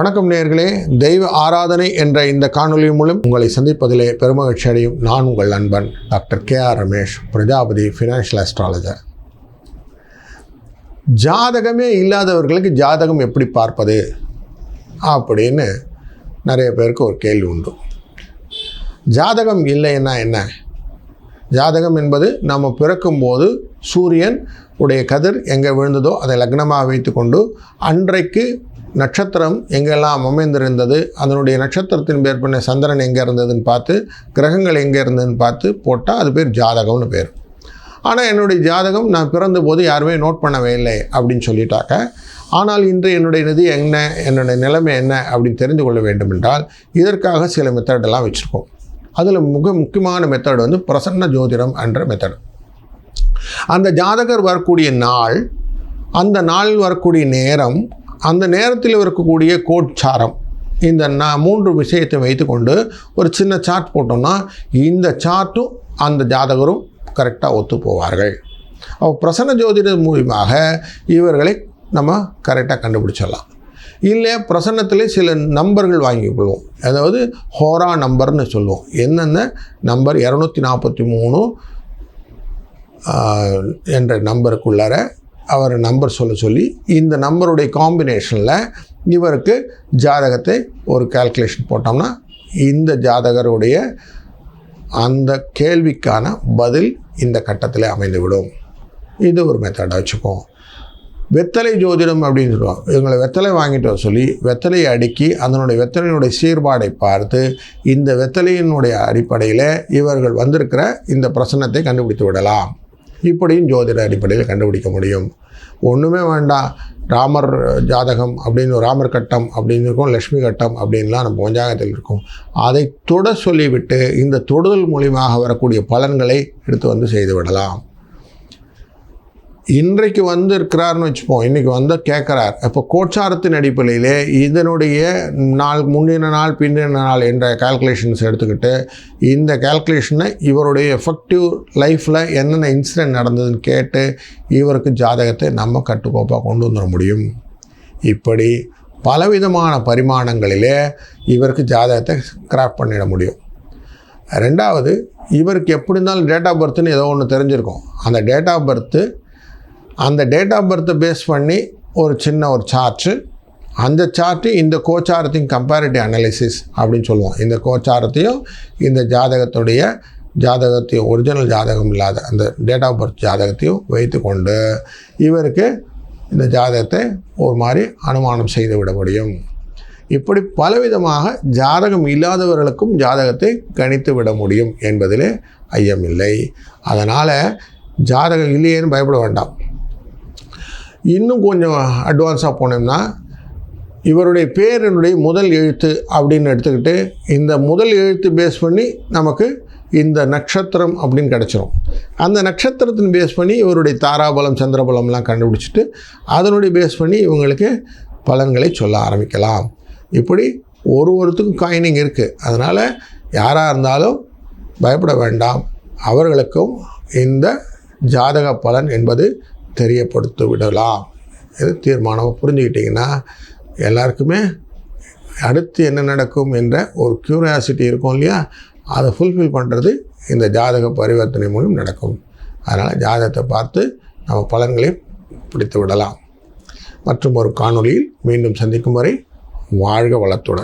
வணக்கம் நேயர்களே, தெய்வ ஆராதனை என்ற இந்த காணொலி மூலம் உங்களை சந்திப்பதிலே பெருமகிழ்ச்சி அடையும் நான் உங்கள் நண்பன் doctor K.R. Ramesh, Prajapati financial astrologer. ஜாதகமே இல்லாதவர்களுக்கு ஜாதகம் எப்படி பார்ப்பது அப்படின்னு நிறைய பேருக்கு ஒரு கேள்வி உண்டு. ஜாதகம் இல்லைன்னா என்ன? ஜாதகம் என்பது நம்ம பிறக்கும்போது சூரியன் உடைய கதிர் எங்கே விழுந்ததோ அதை லக்னமாக வைத்து கொண்டு அன்றைக்கு நட்சத்திரம் எங்கெல்லாம் அமைந்திருந்தது, அதனுடைய நட்சத்திரத்தின் பேர் பண்ண சந்திரன் எங்கே இருந்ததுன்னு பார்த்து, கிரகங்கள் எங்கே இருந்ததுன்னு பார்த்து போட்டால் அது பேர் ஜாதகம்னு பேர். ஆனால் என்னுடைய ஜாதகம் நான் பிறந்த போது யாருமே நோட் பண்ணவே இல்லை அப்படின்னு சொல்லிட்டாக்க, ஆனால் இன்று என்னுடைய நிதி என்ன, என்னுடைய நிலைமை என்ன அப்படின்னு தெரிந்து கொள்ள வேண்டும் என்றால் இதற்காக சில மெத்தடெல்லாம் வச்சுருக்கோம். அதில் முக்கியமான மெத்தட் வந்து பிரசன்ன ஜோதிடம் என்ற மெத்தட். அந்த ஜாதகர் வரக்கூடிய நாள், அந்த நாளில் வரக்கூடிய நேரம், அந்த நேரத்தில் இருக்கக்கூடிய கோட்சாரம், இந்த 3 விஷயத்தை வைத்துக்கொண்டு ஒரு சின்ன சார்ட் போட்டோம்னா இந்த சார்ட்டும் அந்த ஜாதகரும் கரெக்டாக ஒத்து போவார்கள். அப்போ பிரசன்ன ஜோதிடம் மூலமாக இவர்களை நம்ம கரெக்டாக கண்டுபிடிச்சிடலாம். இல்லை பிரசன்னத்திலே சில நம்பர்கள் வாங்கிக்கொள்வோம், அதாவது ஹோரா நம்பர்னு சொல்லுவோம். என்னென்ன நம்பர் 243 என்ற நம்பருக்குள்ளார அவர் நம்பர் சொல்லி இந்த நம்பருடைய காம்பினேஷனில் இவருக்கு ஜாதகத்தை ஒரு கால்குலேஷன் போட்டோம்னா இந்த ஜாதகருடைய அந்த கேள்விக்கான பதில் இந்த கட்டத்தில் அமைந்துவிடும். இது ஒரு மெத்தடாக வச்சுப்போம். வெத்தலை ஜோதிடம் அப்படின்னு சொல்லுவாங்க. இவங்களை வெத்தலை வாங்கிட்டு வர சொல்லி வெத்தலையை அடுக்கி அதனுடைய வெத்தலையினுடைய சீர்பாடை பார்த்து இந்த வெத்தலையினுடைய அடிப்படையில் இவர்கள் வந்திருக்கிற இந்த பிரசன்னத்தை கண்டுபிடித்து விடலாம். இப்படியும் ஜோதிட அடிப்படையில் கண்டுபிடிக்க முடியும். ஒன்றுமே வேண்டாம், ராமர் ஜாதகம் அப்படின்னு, ராமர் கட்டம் அப்படின்னு இருக்கும், லக்ஷ்மி கட்டம் அப்படின்லாம் நம்ம பஞ்சாங்கத்தில் இருக்கும். அதை தொட சொல்லிவிட்டு இந்த தொடுதல் மூலியமாக வரக்கூடிய பலன்களை எடுத்து வந்து செய்து விடலாம். இன்றைக்கு வந்து இருக்கிறாருன்னு வச்சுப்போம், இன்றைக்கி வந்து கேட்குறார். இப்போ கோட்சாரத்தின் அடிப்படையிலே இதனுடைய நாள், முன்னின நாள், பின்னின நாள் என்ற கால்குலேஷன்ஸ் எடுத்துக்கிட்டு இந்த கால்குலேஷனை இவருடைய எஃபெக்டிவ் லைஃப்பில் என்னென்ன இன்சிடென்ட் நடந்ததுன்னு கேட்டு இவருக்கு ஜாதகத்தை நம்ம கட்டுக்கோப்பாக கொண்டு வந்துட முடியும். இப்படி பலவிதமான பரிமாணங்களிலே இவருக்கு ஜாதகத்தை கிராஃப்ட் பண்ணிட முடியும். ரெண்டாவது, இவருக்கு எப்படி இருந்தாலும் டேட் ஆஃப் பர்த்துன்னு ஏதோ ஒன்று தெரிஞ்சிருக்கும். அந்த டேட் ஆஃப் பர்த்தை பேஸ் பண்ணி ஒரு சின்ன ஒரு சார்ட்டு, அந்த சார்ட்டு இந்த கோச்சாரத்தின் கம்பேரிட்டிவ் அனாலிசிஸ் அப்படின்னு சொல்லுவோம். இந்த கோச்சாரத்தையும் இந்த ஜாதகத்தையும் ஒரிஜினல் ஜாதகம் இல்லாத அந்த டேட் ஆஃப் பர்த் ஜாதகத்தையும் வைத்து கொண்டு இவருக்கு இந்த ஜாதகத்தை ஒரு மாதிரி அனுமானம் செய்து விட முடியும். இப்படி பலவிதமாக ஜாதகம் இல்லாதவர்களுக்கும் ஜாதகத்தை கணித்து விட முடியும் என்பதிலே ஐயமில்லை. அதனால் ஜாதகம் இல்லையேன்னு பயப்பட வேண்டாம். இன்னும் கொஞ்சம் அட்வான்ஸாக போனோம்னா இவருடைய பேரினுடைய முதல் எழுத்து அப்படின்னு எடுத்துக்கிட்டு இந்த முதல் எழுத்து பேஸ் பண்ணி நமக்கு இந்த நட்சத்திரம் அப்படின்னு கிடச்சிரும். அந்த நட்சத்திரத்தின் பேஸ் பண்ணி இவருடைய தாராபலம், சந்திரபலம்லாம் கண்டுபிடிச்சிட்டு அதனுடைய பேஸ் பண்ணி இவங்களுக்கு பலன்களை சொல்ல ஆரம்பிக்கலாம். இப்படி ஒருத்தருக்கும் காயினிங் இருக்குது. அதனால் யாராக இருந்தாலும் பயப்பட வேண்டாம். அவர்களுக்கும் இந்த ஜாதக பலன் என்பது தெரியப்படுத்த விடலாம். இது தீர்மானமாக புரிஞ்சுக்கிட்டிங்கன்னா எல்லாருக்குமே அடுத்து என்ன நடக்கும் என்ற ஒரு க்யூரியாசிட்டி இருக்கும் இல்லையா, அதை ஃபுல்ஃபில் பண்ணுறது இந்த ஜாதக பரிவர்த்தனை மூலம் நடக்கும். அதனால் ஜாதகத்தை பார்த்து நம்ம பலன்களை பிடித்து விடலாம். மற்றும் ஒரு காணொளியில் மீண்டும் சந்திக்கும் வரை வாழ்க வளத்துடன்.